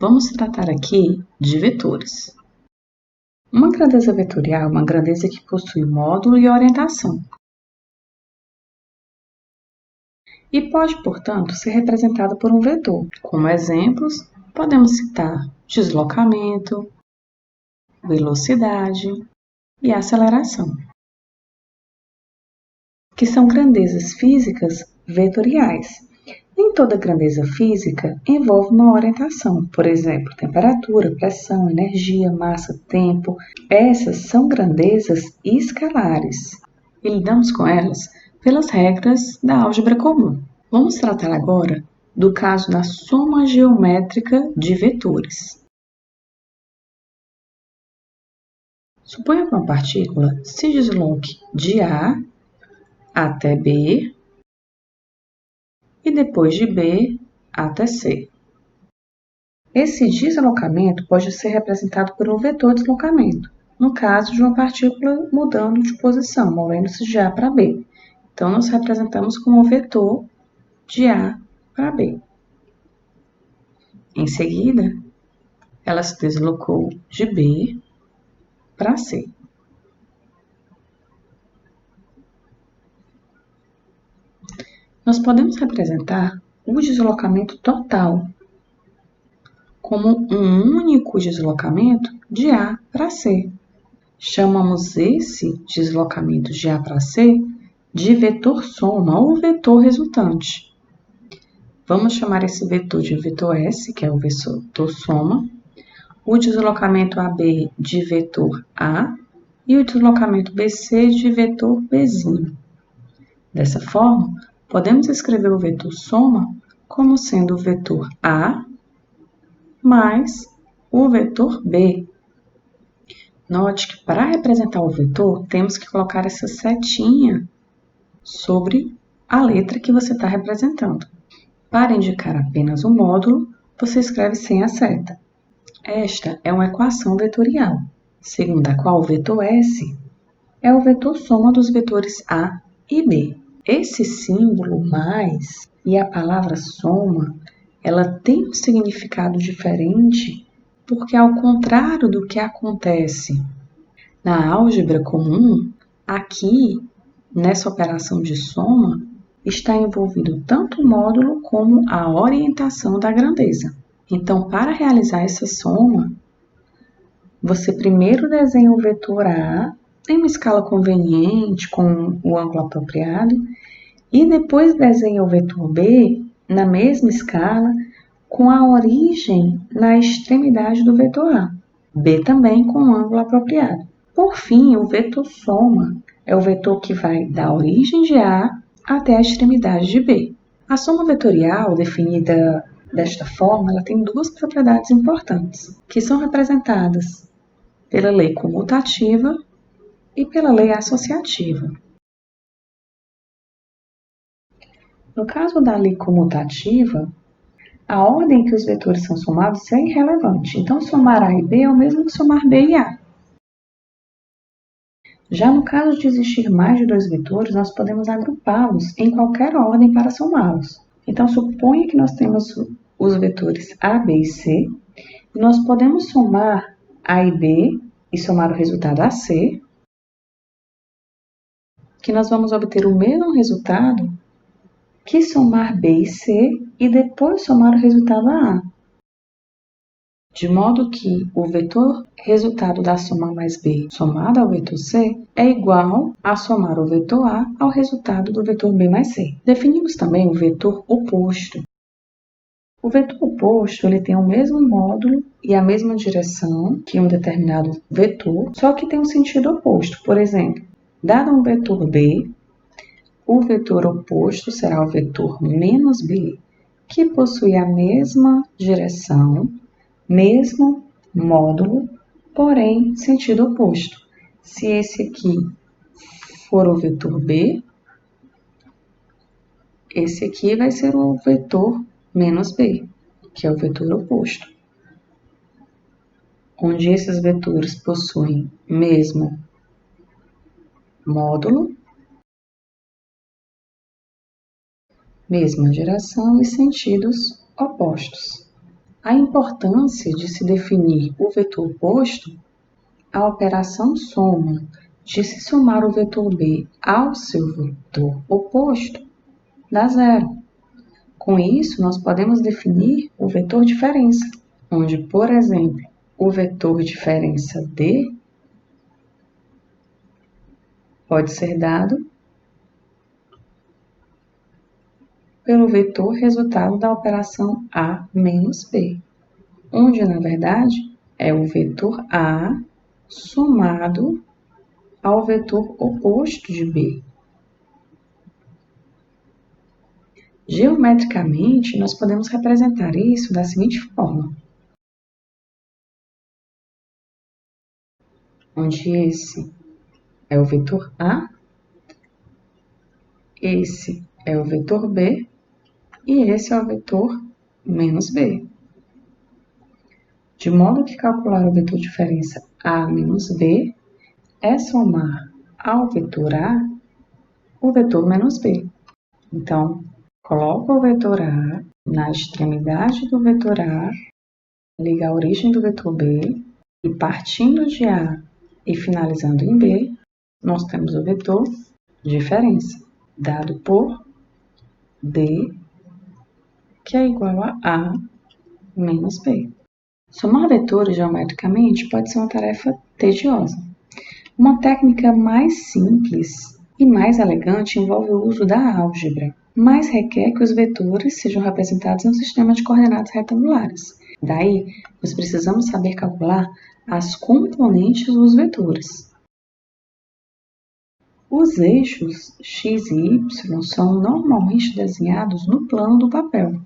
Vamos tratar aqui de vetores. Uma grandeza vetorial é uma grandeza que possui módulo e orientação. E pode, portanto, ser representada por um vetor. Como exemplos, podemos citar deslocamento, velocidade e aceleração, que são grandezas físicas vetoriais. Nem toda grandeza física envolve uma orientação, por exemplo, temperatura, pressão, energia, massa, tempo. Essas são grandezas escalares e lidamos com elas pelas regras da álgebra comum. Vamos tratar agora do caso da soma geométrica de vetores. Suponha que uma partícula se desloque de A até B e depois de B até C. Esse deslocamento pode ser representado por um vetor deslocamento, no caso de uma partícula mudando de posição, movendo-se de A para B. Então, nós representamos como um vetor de A para B. Em seguida, ela se deslocou de B para C. Nós podemos representar o deslocamento total como um único deslocamento de A para C. Chamamos esse deslocamento de A para C de vetor soma ou vetor resultante. Vamos chamar esse vetor de vetor S, que é o vetor soma, o deslocamento AB de vetor A e o deslocamento BC de vetor B'zinho. Dessa forma, podemos escrever o vetor soma como sendo o vetor A mais o vetor B. Note que para representar o vetor, temos que colocar essa setinha sobre a letra que você está representando. Para indicar apenas o módulo, você escreve sem a seta. Esta é uma equação vetorial, segundo a qual o vetor S é o vetor soma dos vetores A e B. Esse símbolo mais e a palavra soma, ela tem um significado diferente porque, ao contrário do que acontece na álgebra comum, aqui, nessa operação de soma, está envolvido tanto o módulo como a orientação da grandeza. Então, para realizar essa soma, você primeiro desenha o vetor A em uma escala conveniente, com o ângulo apropriado, e depois desenha o vetor B na mesma escala, com a origem na extremidade do vetor A. B também com o ângulo apropriado. Por fim, o vetor soma é o vetor que vai da origem de A até a extremidade de B. A soma vetorial, definida desta forma, ela tem duas propriedades importantes, que são representadas pela lei comutativa e pela lei associativa. No caso da lei comutativa, a ordem que os vetores são somados é irrelevante. Então, somar A e B é o mesmo que somar B e A. Já no caso de existir mais de dois vetores, nós podemos agrupá-los em qualquer ordem para somá-los. Então, suponha que nós temos os vetores A, B e C, e nós podemos somar A e B e somar o resultado AC, que nós vamos obter o mesmo resultado que somar B e C e depois somar o resultado A. De modo que o vetor resultado da soma mais B somado ao vetor C é igual a somar o vetor A ao resultado do vetor B mais C. Definimos também o vetor oposto. O vetor oposto ele tem o mesmo módulo e a mesma direção que um determinado vetor, só que tem um sentido oposto. Por exemplo, dado um vetor B, o vetor oposto será o vetor menos B, que possui a mesma direção, mesmo módulo, porém sentido oposto. Se esse aqui for o vetor B, esse aqui vai ser o vetor menos B, que é o vetor oposto, onde esses vetores possuem mesmo módulo, mesma direção e sentidos opostos. A importância de se definir o vetor oposto, a operação soma, de se somar o vetor B ao seu vetor oposto, dá zero. Com isso, nós podemos definir o vetor diferença, onde, por exemplo, o vetor diferença D pode ser dado pelo vetor resultado da operação A menos B, onde, na verdade, é o vetor A somado ao vetor oposto de B. Geometricamente, nós podemos representar isso da seguinte forma, onde esse é o vetor A, esse é o vetor B e esse é o vetor menos B. De modo que calcular o vetor diferença A menos B é somar ao vetor A o vetor menos B. Então, coloco o vetor A na extremidade do vetor A, liga a origem do vetor B, e partindo de A e finalizando em B, nós temos o vetor diferença, dado por D, que é igual a A menos B. Somar vetores geometricamente pode ser uma tarefa tediosa. Uma técnica mais simples e mais elegante envolve o uso da álgebra, mas requer que os vetores sejam representados em um sistema de coordenadas retangulares. Daí, nós precisamos saber calcular as componentes dos vetores. Os eixos x e y são normalmente desenhados no plano do papel.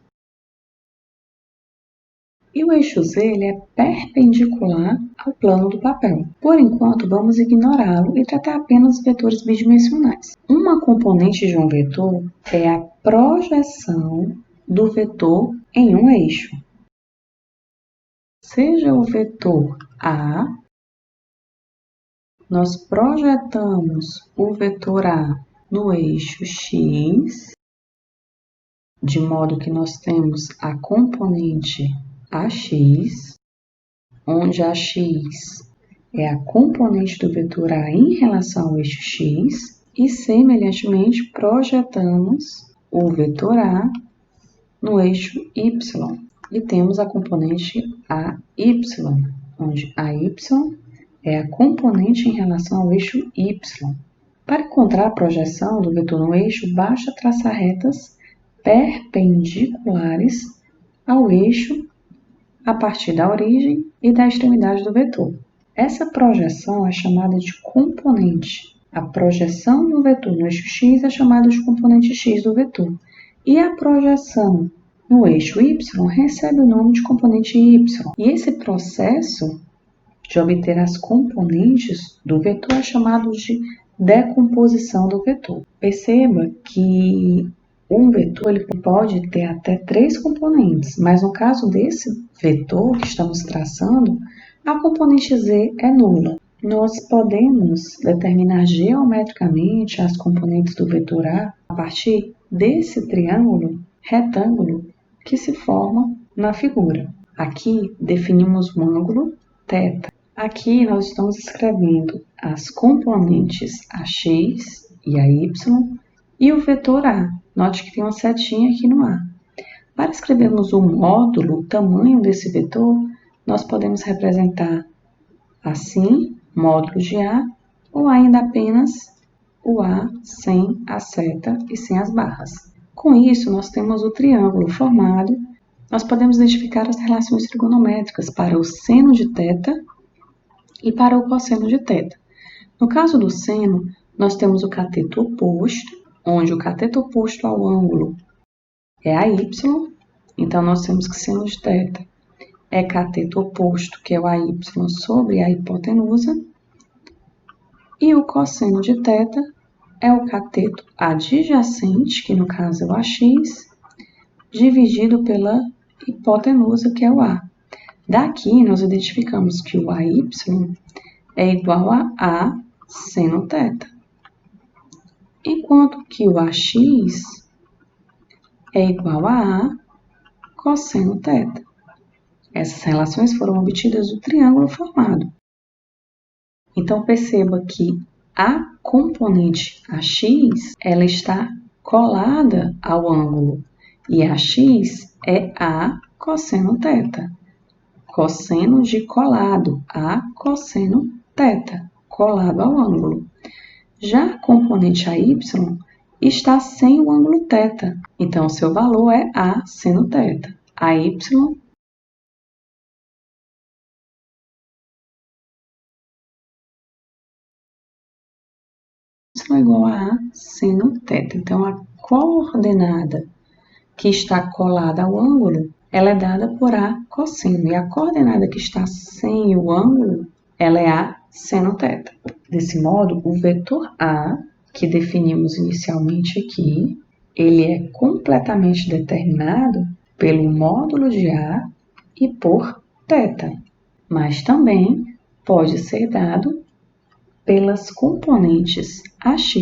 E o eixo z ele é perpendicular ao plano do papel. Por enquanto, vamos ignorá-lo e tratar apenas os vetores bidimensionais. Uma componente de um vetor é a projeção do vetor em um eixo. Seja o vetor A, nós projetamos o vetor A no eixo x, de modo que nós temos a componente AX, onde AX é a componente do vetor A em relação ao eixo x, e semelhantemente projetamos o vetor A no eixo y, e temos a componente AY, onde AY é a componente em relação ao eixo y. Para encontrar a projeção do vetor no eixo, basta traçar retas perpendiculares ao eixo a partir da origem e da extremidade do vetor. Essa projeção é chamada de componente. A projeção do vetor no eixo x é chamada de componente x do vetor. E a projeção no eixo y recebe o nome de componente y. E esse processo de obter as componentes do vetor é chamado de decomposição do vetor. Perceba que um vetor ele pode ter até 3 componentes, mas no caso desse vetor que estamos traçando, a componente z é nula. Nós podemos determinar geometricamente as componentes do vetor A partir desse triângulo retângulo que se forma na figura. Aqui definimos um ângulo θ. Aqui nós estamos escrevendo as componentes AX e AY e o vetor A. Note que tem uma setinha aqui no A. Para escrevermos o módulo, o tamanho desse vetor, nós podemos representar assim, módulo de A, ou ainda apenas o A sem a seta e sem as barras. Com isso, nós temos o triângulo formado. Nós podemos identificar as relações trigonométricas para o seno de θ e para o cosseno de θ. No caso do seno, nós temos o cateto oposto, onde o cateto oposto ao ângulo é AY, então nós temos que seno de θ é cateto oposto, que é o AY, sobre a hipotenusa, e o cosseno de θ é o cateto adjacente, que no caso é o AX, dividido pela hipotenusa, que é o A. Daqui, nós identificamos que o AY é igual a A seno θ, enquanto que o AX é igual a A cosseno θ. Essas relações foram obtidas do triângulo formado. Então, perceba que a componente AX, ela está colada ao ângulo, e AX é A cosseno θ. Cosseno de colado, A cosseno θ, colado ao ângulo. Já a componente AY está sem o ângulo θ, então seu valor é A seno θ. AY é igual a A seno θ. Então, a coordenada que está colada ao ângulo, ela é dada por A cosseno. E a coordenada que está sem o ângulo, ela é A seno θ. Desse modo, o vetor A, que definimos inicialmente aqui, ele é completamente determinado pelo módulo de A e por θ, mas também pode ser dado pelas componentes AX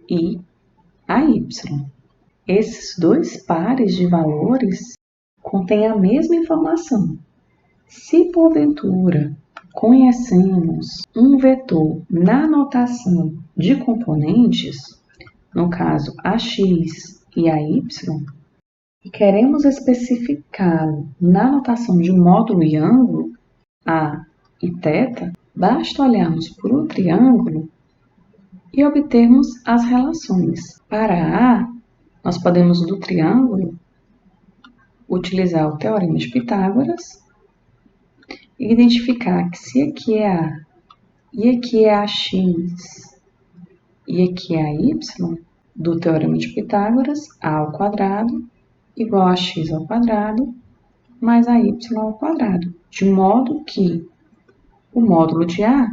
e AY. Esses dois pares de valores contêm a mesma informação. Se porventura conhecemos um vetor na notação de componentes, no caso AX e AY, e queremos especificá-lo na notação de módulo e ângulo, A e θ, basta olharmos para o triângulo e obtermos as relações. Para A, nós podemos, do triângulo, utilizar o Teorema de Pitágoras e identificar que se aqui é A e aqui é AX e aqui é AY, do Teorema de Pitágoras, A ao quadrado igual a x ao quadrado mais a y ao quadrado, de modo que o módulo de A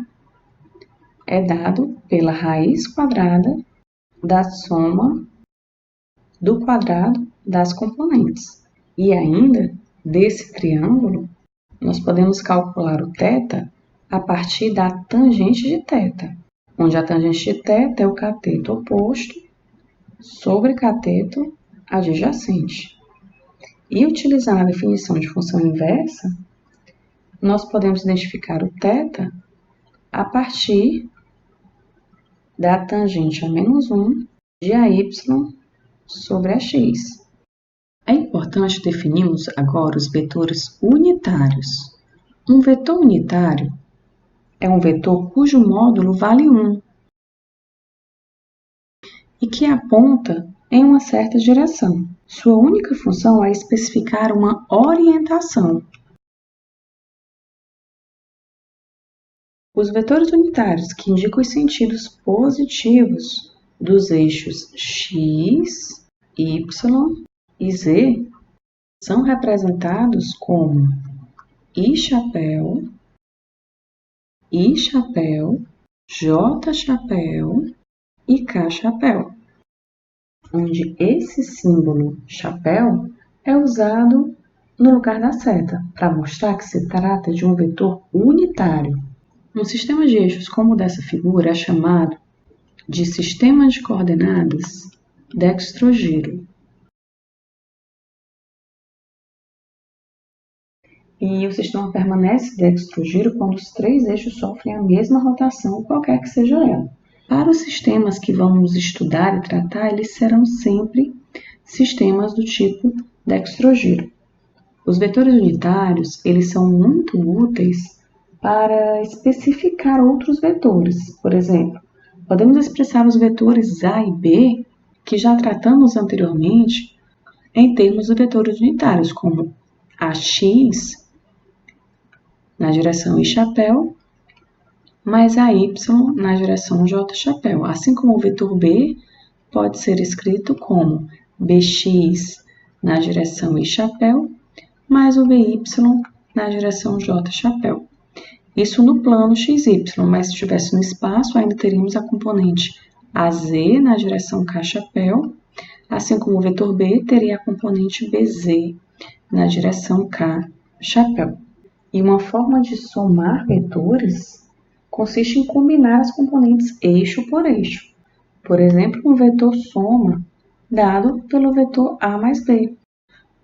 é dado pela raiz quadrada da soma do quadrado das componentes. E ainda, desse triângulo, nós podemos calcular o θ a partir da tangente de θ, onde a tangente de θ é o cateto oposto sobre cateto adjacente. E utilizando a definição de função inversa, nós podemos identificar o θ a partir da tangente a menos 1 de AY sobre AX. É importante definirmos agora os vetores unitários. Um vetor unitário é um vetor cujo módulo vale 1 e que aponta em uma certa direção. Sua única função é especificar uma orientação. Os vetores unitários que indicam os sentidos positivos dos eixos x, y e z são representados como I chapéu, J chapéu e K chapéu, onde esse símbolo chapéu é usado no lugar da seta, para mostrar que se trata de um vetor unitário. Um sistema de eixos como o dessa figura é chamado de sistema de coordenadas dextrogiro. E o sistema permanece dextrogiro quando os três eixos sofrem a mesma rotação, qualquer que seja ela. Para os sistemas que vamos estudar e tratar, eles serão sempre sistemas do tipo dextrogiro. Os vetores unitários, eles são muito úteis para especificar outros vetores. Por exemplo, podemos expressar os vetores A e B, que já tratamos anteriormente, em termos de vetores unitários, como AX na direção I chapéu, mais AY na direção J chapéu. Assim como o vetor B pode ser escrito como BX na direção I chapéu, mais o BY na direção J chapéu. Isso no plano XY, mas se estivesse no espaço, ainda teríamos a componente AZ na direção K chapéu, assim como o vetor B teria a componente BZ na direção K chapéu. E uma forma de somar vetores consiste em combinar as componentes eixo por eixo. Por exemplo, um vetor soma dado pelo vetor A mais B.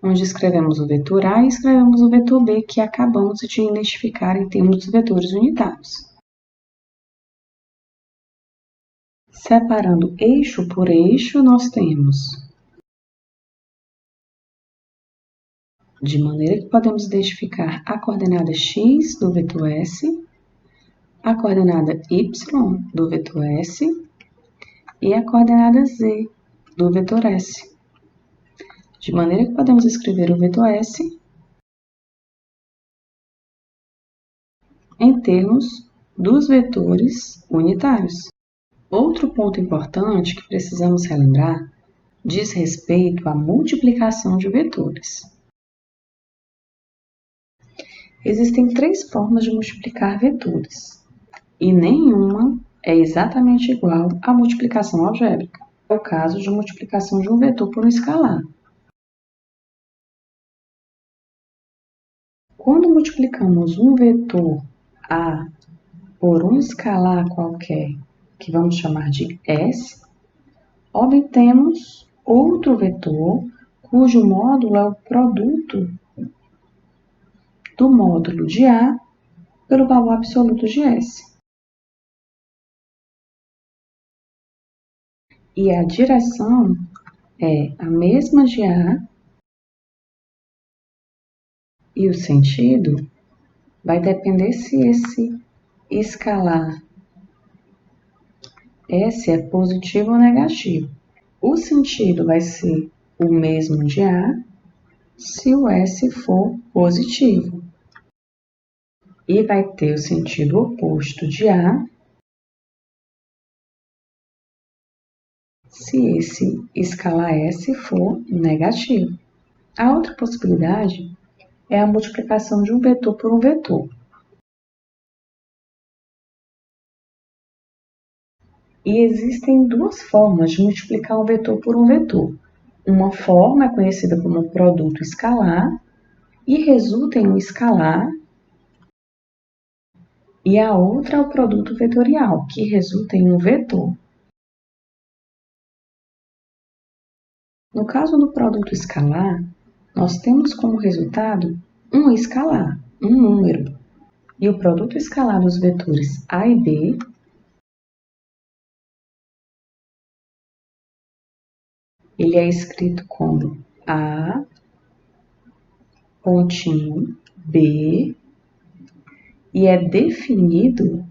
onde escrevemos o vetor A e escrevemos o vetor B, que acabamos de identificar em termos dos vetores unitários. Separando eixo por eixo, nós temos, de maneira que podemos identificar a coordenada x do vetor S, a coordenada y do vetor S e a coordenada z do vetor S. De maneira que podemos escrever o vetor S em termos dos vetores unitários. Outro ponto importante que precisamos relembrar diz respeito à multiplicação de vetores. Existem 3 formas de multiplicar vetores, e nenhuma é exatamente igual à multiplicação algébrica. É o caso de multiplicação de um vetor por um escalar. Quando multiplicamos um vetor A por um escalar qualquer, que vamos chamar de S, obtemos outro vetor cujo módulo é o produto do módulo de A pelo valor absoluto de S. E a direção é a mesma de A e o sentido vai depender se esse escalar S é positivo ou negativo. O sentido vai ser o mesmo de A se o S for positivo. E vai ter o sentido oposto de A se esse escalar S for negativo. A outra possibilidade é a multiplicação de um vetor por um vetor. E existem 2 formas de multiplicar um vetor por um vetor. Uma forma é conhecida como produto escalar e resulta em um escalar, e a outra é o produto vetorial, que resulta em um vetor. No caso do produto escalar, nós temos como resultado um escalar, um número, e o produto escalar dos vetores A e B ele é escrito como A pontinho B e é definido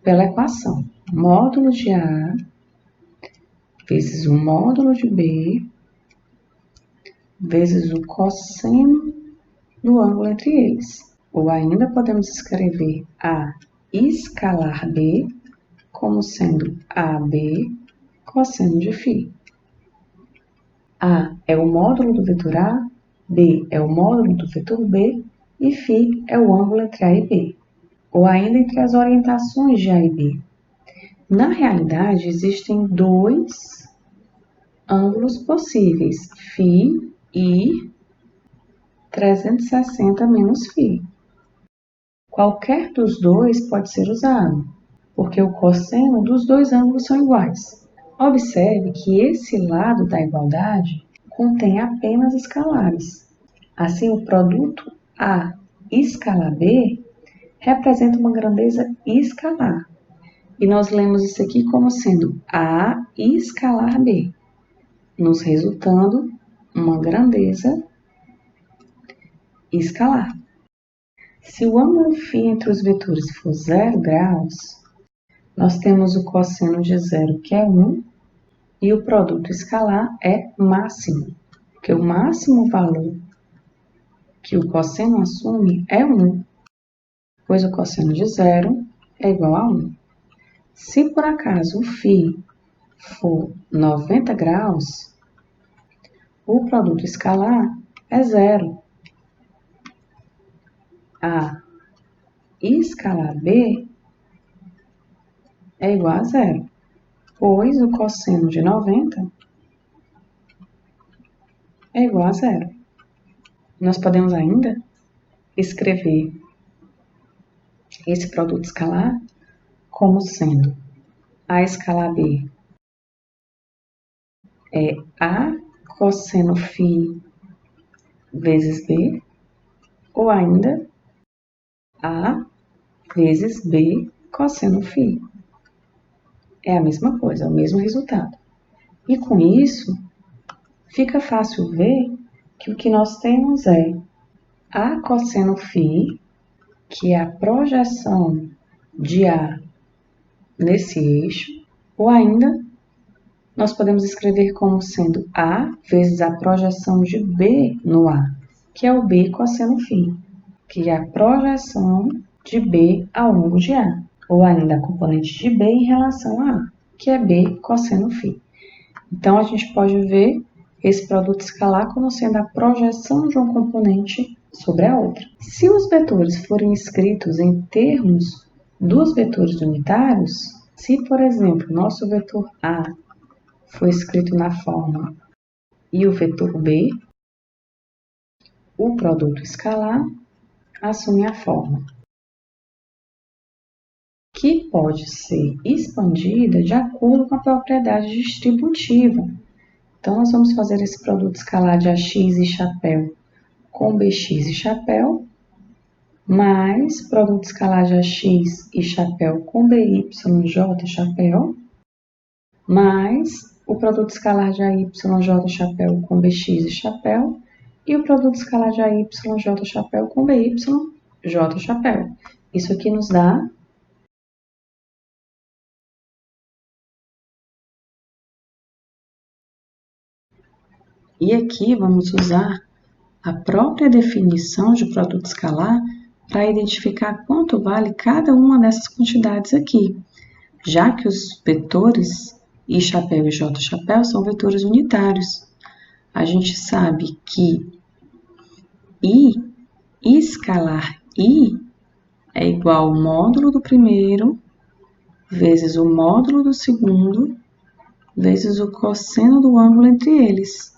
pela equação módulo de A vezes o módulo de B vezes o cosseno do ângulo entre eles. Ou ainda podemos escrever A escalar B como sendo AB cosseno de φ. A é o módulo do vetor A, B é o módulo do vetor B e φ é o ângulo entre A e B, ou ainda entre as orientações de A e B. Na realidade, existem 2 ângulos possíveis, φ e 360 menos φ. Qualquer dos 2 pode ser usado, porque o cosseno dos 2 ângulos são iguais. Observe que esse lado da igualdade contém apenas escalares. Assim, o produto A escalar B representa uma grandeza escalar. E nós lemos isso aqui como sendo A escalar B, nos resultando uma grandeza escalar. Se o ângulo φ entre os vetores for 0 graus, nós temos o cosseno de 0, que é 1, e o produto escalar é máximo, porque o máximo valor que o cosseno assume é 1, pois o cosseno de 0 é igual a 1. Se por acaso o φ for 90 graus, o produto escalar é 0. A escalar B é igual a 0, pois o cosseno de 90 é igual a 0. Nós podemos ainda escrever esse produto escalar como sendo A escalar B é A cosseno φ vezes B, ou ainda A vezes B cosseno φ. É a mesma coisa, é o mesmo resultado. E com isso, fica fácil ver que o que nós temos é A cosseno φ, que é a projeção de A nesse eixo, ou ainda nós podemos escrever como sendo A vezes a projeção de B no A, que é o B cosseno φ, que é a projeção de B ao longo de A, ou ainda a componente de B em relação a A, que é B cosseno φ. Então, a gente pode ver esse produto escalar como sendo a projeção de uma componente sobre a outra. Se os vetores forem escritos em termos dos vetores unitários, se, por exemplo, nosso vetor A foi escrito na forma e o vetor B, o produto escalar assume a forma, que pode ser expandida de acordo com a propriedade distributiva. Então, nós vamos fazer esse produto escalar de AX e chapéu com BX e chapéu, mais produto escalar de AX e chapéu com BY, J chapéu, mais o produto escalar de AY, J chapéu com BX e chapéu, e o produto escalar de AY, J chapéu com BY, J chapéu. Isso aqui nos dá e aqui vamos usar a própria definição de produto escalar para identificar quanto vale cada uma dessas quantidades aqui, já que os vetores I chapéu e J chapéu são vetores unitários. A gente sabe que I escalar I é igual ao módulo do primeiro vezes o módulo do segundo vezes o cosseno do ângulo entre eles,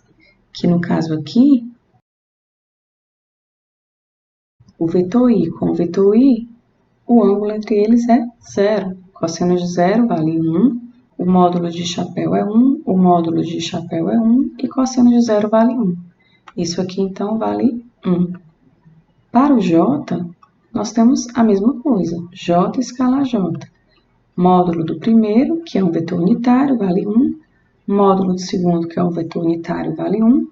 que no caso aqui, o vetor I com o vetor I, o ângulo entre eles é 0. Cosseno de 0 vale 1, o módulo de chapéu é 1, o módulo de chapéu é 1 e cosseno de 0 vale 1. Isso aqui, então, vale 1. Para o J, nós temos a mesma coisa, J escalar J. Módulo do primeiro, que é um vetor unitário, vale 1. Módulo do segundo, que é um vetor unitário, vale 1.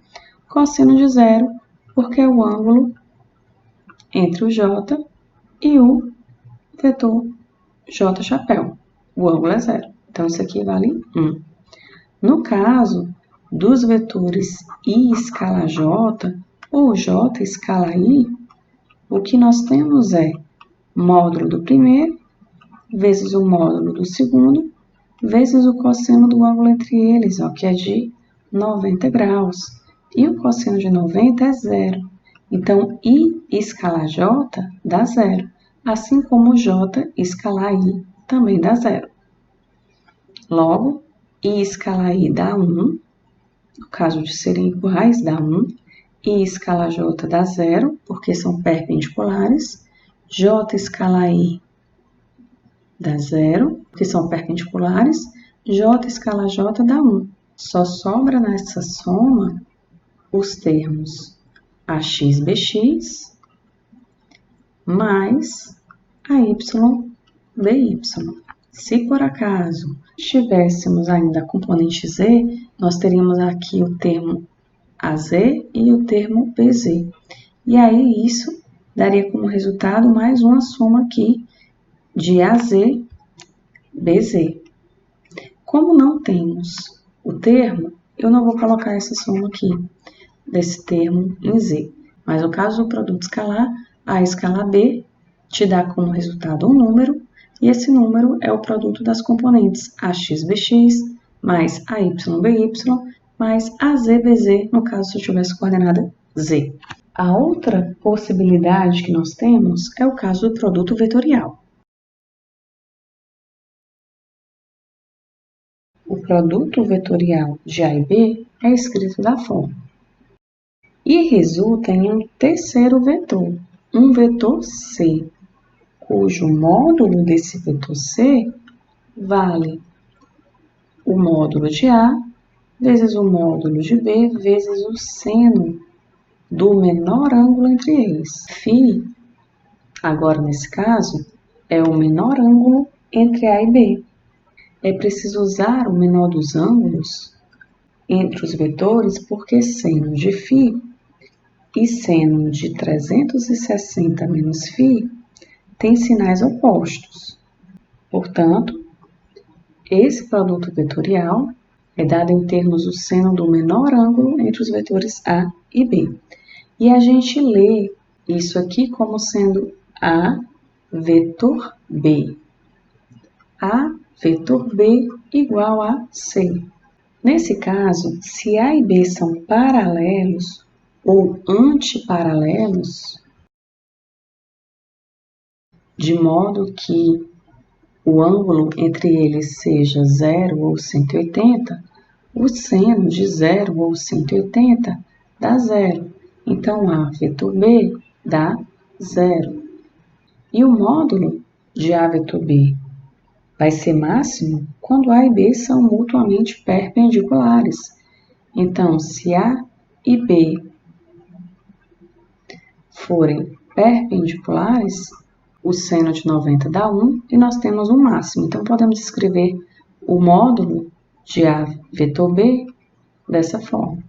Cosseno de 0, porque é o ângulo entre o J e o vetor J chapéu. O ângulo é 0. Então, isso aqui vale 1. No caso dos vetores I escala J ou J escala I, o que nós temos é módulo do primeiro vezes o módulo do segundo vezes o cosseno do ângulo entre eles, ó, que é de 90 graus. E o cosseno de 90 é 0. Então, I escalar J dá 0, assim como J escalar I também dá 0. Logo, I escalar I dá 1, no caso de serem iguais, dá 1. I escalar J dá 0, porque são perpendiculares. J escalar I dá 0, porque são perpendiculares. J escalar J dá 1. Só sobra nessa soma os termos AX, BX mais AY, BY. Se por acaso tivéssemos ainda a componente Z, nós teríamos aqui o termo AZ e o termo BZ. E aí isso daria como resultado mais uma soma aqui de AZ, BZ. Como não temos o termo, eu não vou colocar essa soma aqui desse termo em Z. Mas no caso do produto escalar, A escalar B te dá como resultado um número, e esse número é o produto das componentes AX/BX mais AY/BY mais AZ/BZ, no caso se eu tivesse coordenada Z. A outra possibilidade que nós temos é o caso do produto vetorial. O produto vetorial de A e B é escrito da forma. E resulta em um terceiro vetor, um vetor C, cujo módulo desse vetor C vale o módulo de A vezes o módulo de B vezes o seno do menor ângulo entre eles. Φ, agora nesse caso, é o menor ângulo entre A e B. É preciso usar o menor dos ângulos entre os vetores porque seno de φ e seno de 360 menos φ têm sinais opostos. Portanto, esse produto vetorial é dado em termos do seno do menor ângulo entre os vetores A e B. E a gente lê isso aqui como sendo A vetor B. A vetor B igual a C. Nesse caso, se A e B são paralelos ou antiparalelos, de modo que o ângulo entre eles seja 0 ou 180, o seno de 0 ou 180 dá 0. Então, A vetor B dá 0. E o módulo de A vetor B vai ser máximo quando A e B são mutuamente perpendiculares. Então, se A e B forem perpendiculares, o seno de 90 dá 1 e nós temos um máximo. Então, podemos escrever o módulo de A vetor B dessa forma.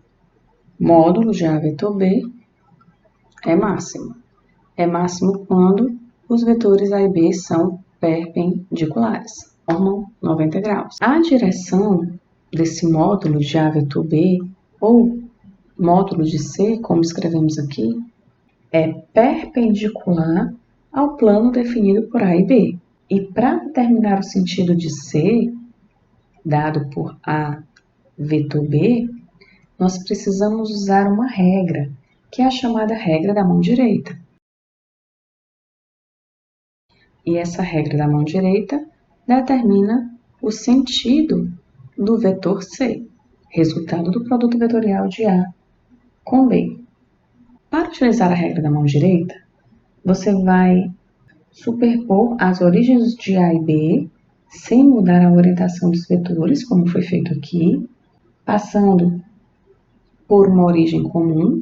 Módulo de A vetor B é máximo. É máximo quando os vetores A e B são perpendiculares, formam 90 graus. A direção desse módulo de A vetor B, ou módulo de C, como escrevemos aqui, é perpendicular ao plano definido por A e B. E para determinar o sentido de C, dado por A vetor B, nós precisamos usar uma regra, que é a chamada regra da mão direita. E essa regra da mão direita determina o sentido do vetor C, resultado do produto vetorial de A com B. Para utilizar a regra da mão direita, você vai superpor as origens de A e B, sem mudar a orientação dos vetores, como foi feito aqui, passando por uma origem comum,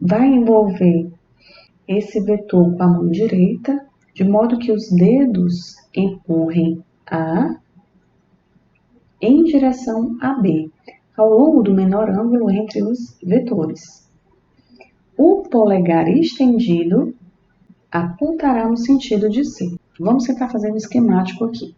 vai envolver esse vetor com a mão direita, de modo que os dedos empurrem A em direção a B, ao longo do menor ângulo entre os vetores. O polegar estendido apontará no sentido de C. Vamos tentar fazer um esquemático aqui.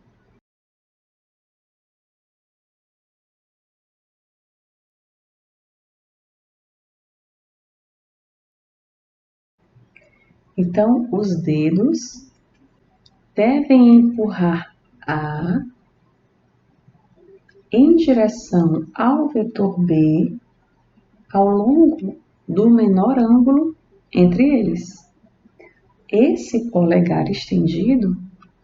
Então, os dedos devem empurrar A em direção ao vetor B ao longo do menor ângulo entre eles. Esse polegar estendido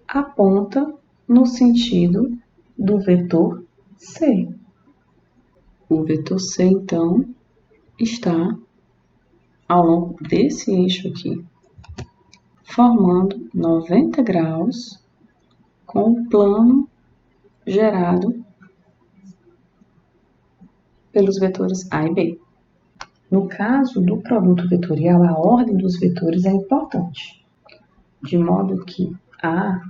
aponta no sentido do vetor C. O vetor C, então, está ao longo desse eixo aqui, formando 90 graus com o plano gerado pelos vetores A e B. No caso do produto vetorial, a ordem dos vetores é importante, de modo que A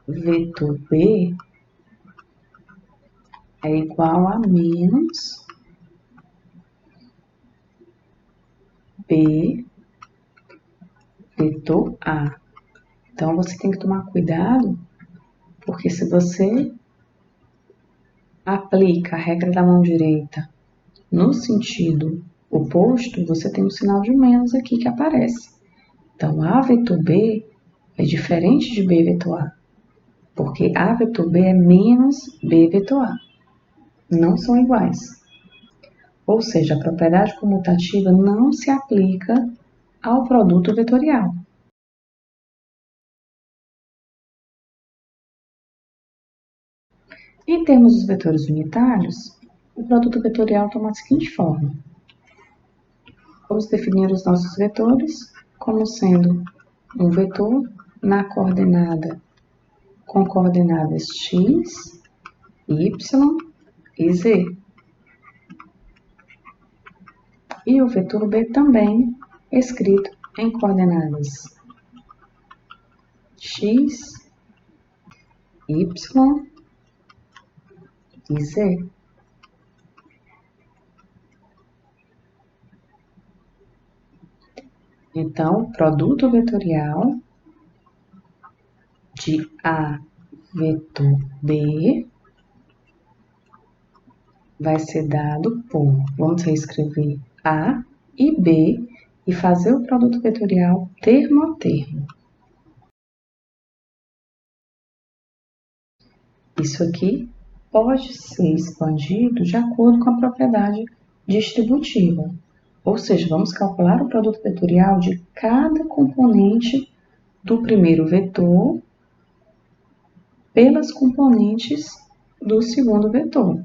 vetor B é igual a menos B vetor A. Então, você tem que tomar cuidado, porque se você aplica a regra da mão direita no sentido oposto, você tem um sinal de menos aqui que aparece. Então, A vetor B é diferente de B vetor A, porque A vetor B é menos B vetor A. Não são iguais. Ou seja, a propriedade comutativa não se aplica ao produto vetorial. Em termos dos vetores unitários, o produto vetorial toma a seguinte forma. Vamos definir os nossos vetores como sendo um vetor na coordenada com coordenadas x, y e z. E o vetor B também escrito em coordenadas x, y e z. Então, produto vetorial de A vetor B vai ser dado por, vamos reescrever A e B e fazer o produto vetorial termo a termo. Isso aqui pode ser expandido de acordo com a propriedade distributiva. Ou seja, vamos calcular o produto vetorial de cada componente do primeiro vetor pelas componentes do segundo vetor.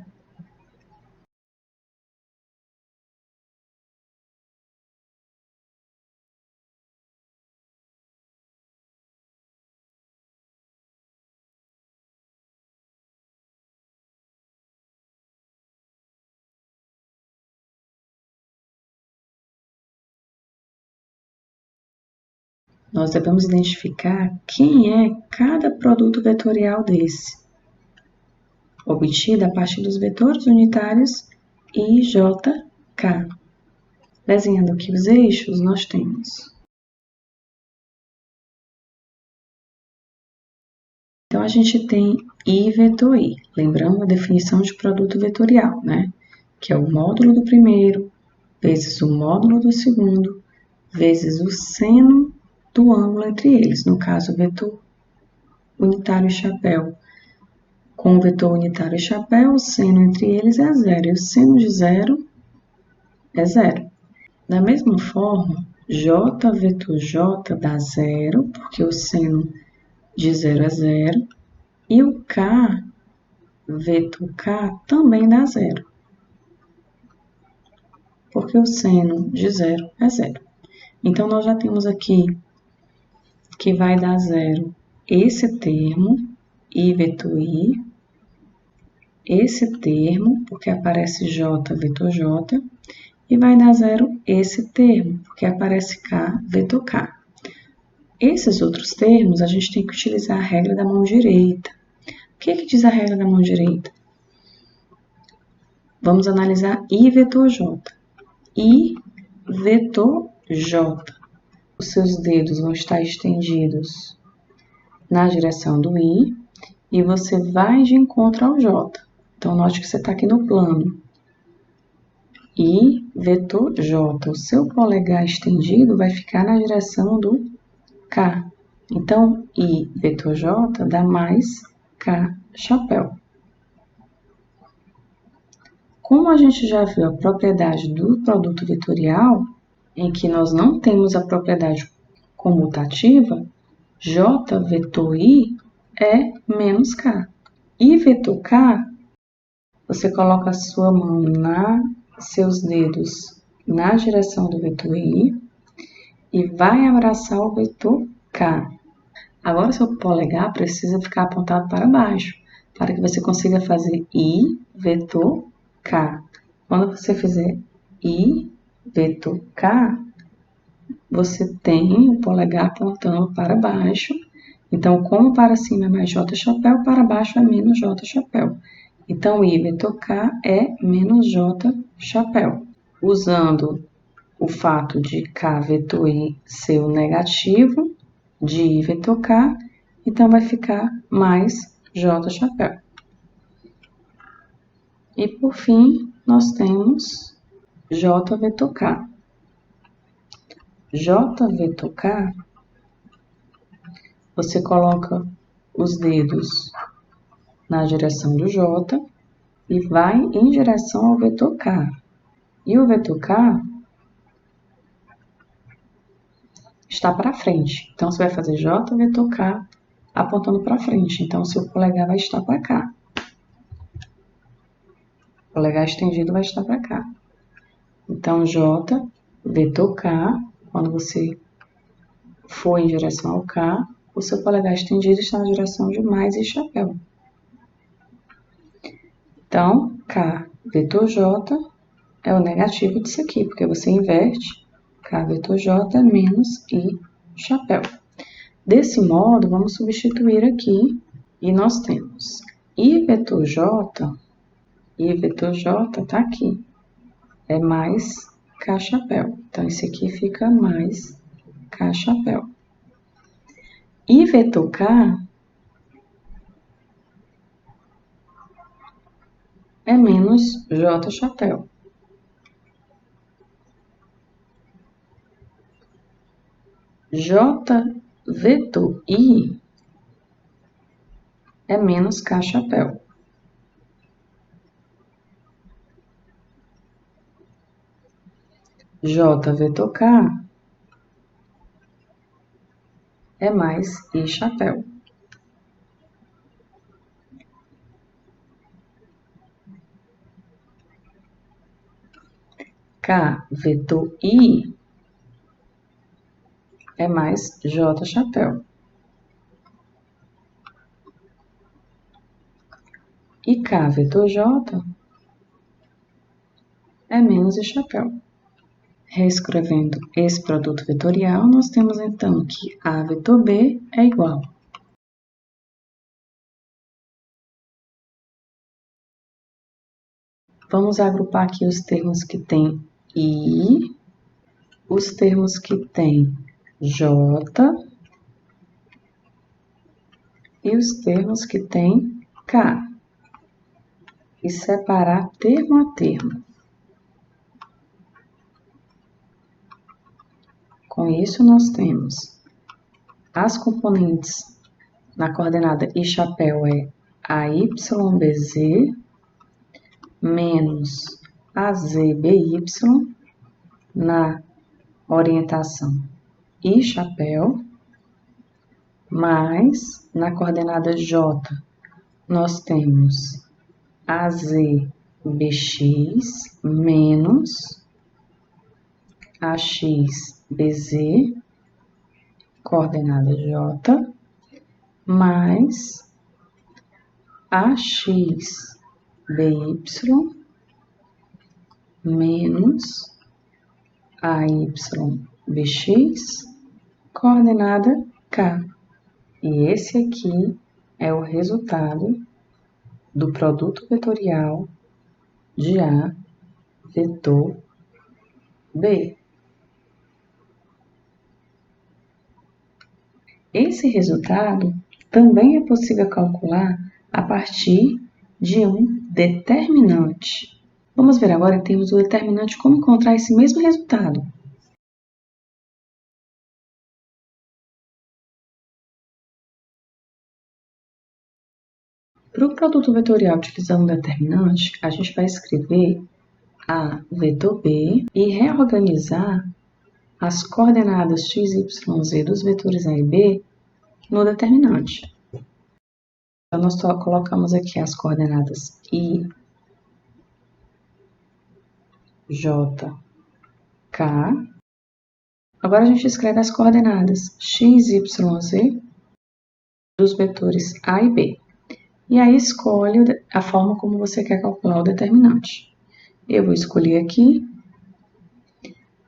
Nós devemos identificar quem é cada produto vetorial desse, obtido a partir dos vetores unitários I, J, K. Desenhando aqui os eixos, nós temos. Então, a gente tem I vetor I, lembrando a definição de produto vetorial, né? Que é o módulo do primeiro, vezes o módulo do segundo, vezes o seno do ângulo entre eles, no caso, o vetor unitário e chapéu. Com o vetor unitário e chapéu, o seno entre eles é zero, e o seno de zero é zero. Da mesma forma, J vetor J dá zero, porque o seno de zero é zero, e o K vetor K também dá zero, porque o seno de zero é zero. Então, nós já temos aqui que vai dar zero esse termo, I vetor I, esse termo, porque aparece J vetor J, e vai dar zero esse termo, porque aparece K vetor K. Esses outros termos, a gente tem que utilizar a regra da mão direita. O que diz a regra da mão direita? Vamos analisar I vetor J. I vetor J. Os seus dedos vão estar estendidos na direção do I e você vai de encontro ao J. Então, note que você está aqui no plano. I vetor J. O seu polegar estendido vai ficar na direção do K. Então, I vetor J dá mais K chapéu. Como a gente já viu a propriedade do produto vetorial, em que nós não temos a propriedade comutativa, J vetor I é menos K. I vetor K, você coloca a sua mão seus dedos na direção do vetor I e vai abraçar o vetor K. Agora, seu polegar precisa ficar apontado para baixo, para que você consiga fazer I vetor K. Quando você fizer I vetor K, você tem o polegar apontando para baixo. Então, como para cima é mais J chapéu, para baixo é menos J chapéu. Então, I vetor K é menos J chapéu. Usando o fato de K vetor I ser o negativo de I vetor K, então vai ficar mais J chapéu. E por fim, nós temos J vetor K. J vetor K, você coloca os dedos na direção do J e vai em direção ao vetor K. E o vetor K está para frente. Então, você vai fazer J vetor K apontando para frente. Então, o seu polegar vai estar para cá. O polegar estendido vai estar para cá. Então, J vetor K, quando você for em direção ao K, o seu polegar estendido está na direção de mais I chapéu. Então, K vetor J é o negativo disso aqui, porque você inverte K vetor J menos I chapéu. Desse modo, vamos substituir aqui e nós temos I vetor J está aqui, é mais K chapéu. Então, esse aqui fica mais K chapéu. I vetor K é menos J chapéu. J vetor I é menos K chapéu. J vetor K é mais I chapéu. K vetor I é mais J chapéu. E K vetor J é menos I chapéu. Reescrevendo esse produto vetorial, nós temos então que A vetor B é igual. Vamos agrupar aqui os termos que tem I, os termos que tem J e os termos que tem K. E separar termo a termo. Com isso, nós temos as componentes na coordenada I chapéu é AYBZ menos AZBY na orientação I chapéu, mais na coordenada J nós temos AZBX menos AXBZ, coordenada J, mais AXBY menos AYBX, coordenada K. E esse aqui é o resultado do produto vetorial de A vetor B. Esse resultado também é possível calcular a partir de um determinante. Vamos ver agora em termos do determinante como encontrar esse mesmo resultado. Para o produto vetorial utilizando um determinante, a gente vai escrever A vetor B e reorganizar as coordenadas x, y, z dos vetores A e B no determinante. Então, nós só colocamos aqui as coordenadas I, J, K. Agora a gente escreve as coordenadas x, y, z dos vetores A e B. E aí escolhe a forma como você quer calcular o determinante. Eu vou escolher aqui,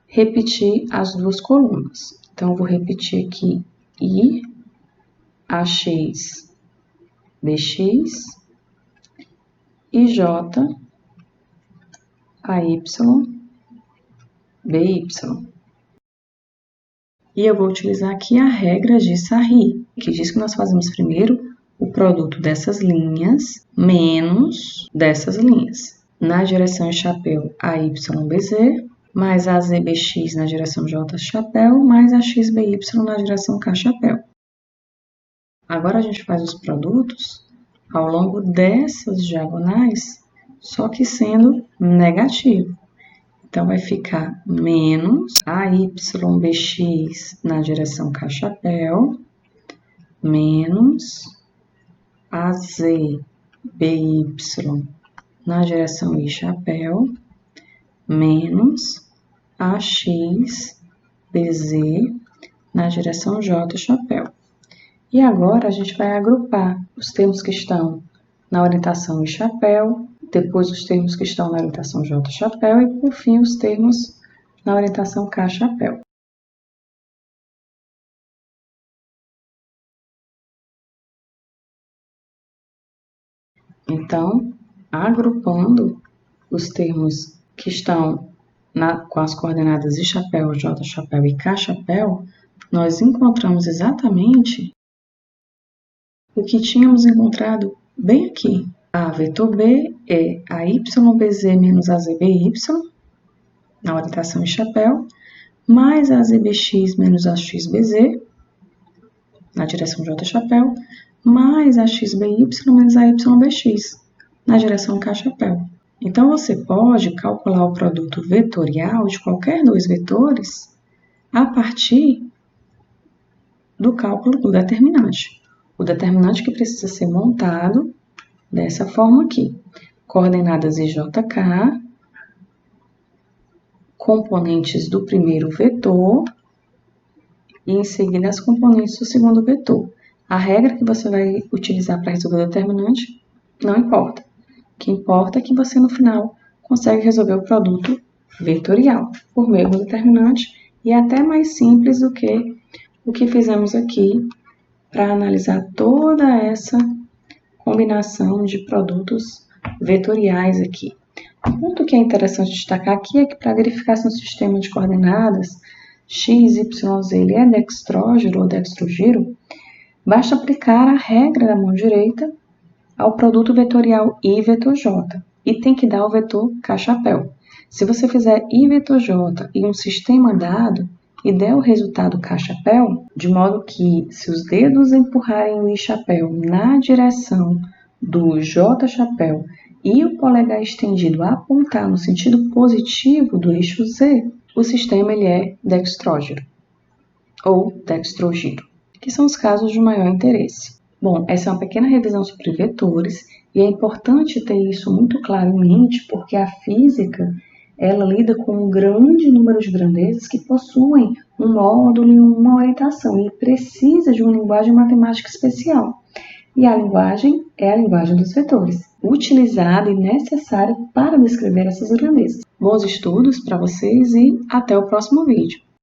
repetir as duas colunas. Então, eu vou repetir aqui I, AX, BX e J, AY, BY. E eu vou utilizar aqui a regra de Sarri, que diz que nós fazemos primeiro o produto dessas linhas menos dessas linhas. Na direção chapéu AYBZ, mais AZBX na direção J chapéu, mais AXBY na direção K chapéu. Agora a gente faz os produtos ao longo dessas diagonais, só que sendo negativo. Então, vai ficar menos AYBX na direção K chapéu, menos AZBY na direção I chapéu, menos AXBZ na direção J chapéu. E agora a gente vai agrupar os termos que estão na orientação I chapéu depois os termos que estão na orientação J chapéu e, por fim, os termos na orientação K chapéu. Então, agrupando os termos que estão com as coordenadas I chapéu, J chapéu e K chapéu, nós encontramos exatamente o que tínhamos encontrado bem aqui. A vetor B é a YBZ menos a ZBY, na orientação I chapéu, mais a ZBX menos a XBZ, na direção J chapéu, mais a XBY menos a YBX, na direção K chapéu. Então, você pode calcular o produto vetorial de qualquer dois vetores a partir do cálculo do determinante. O determinante que precisa ser montado dessa forma aqui. Coordenadas IJK, componentes do primeiro vetor e em seguida as componentes do segundo vetor. A regra que você vai utilizar para resolver o determinante não importa. O que importa é que você no final consegue resolver o produto vetorial por meio do determinante e é até mais simples do que o que fizemos aqui para analisar toda essa combinação de produtos vetoriais aqui. Um ponto que é interessante destacar aqui é que para verificar se um sistema de coordenadas x, y, z ele é dextrógiro ou dextrogiro, basta aplicar a regra da mão direita ao produto vetorial I vetor J e tem que dar o vetor K chapéu. Se você fizer I vetor J e um sistema dado e der o resultado K chapéu, de modo que se os dedos empurrarem o I chapéu na direção do J chapéu e o polegar estendido apontar no sentido positivo do eixo Z, o sistema ele é dextrógiro ou dextrogiro, que são os casos de maior interesse. Bom, essa é uma pequena revisão sobre vetores e é importante ter isso muito claro em mente porque a física ela lida com um grande número de grandezas que possuem um módulo e uma orientação e precisa de uma linguagem matemática especial. E a linguagem é a linguagem dos vetores, utilizada e necessária para descrever essas grandezas. Bons estudos para vocês e até o próximo vídeo.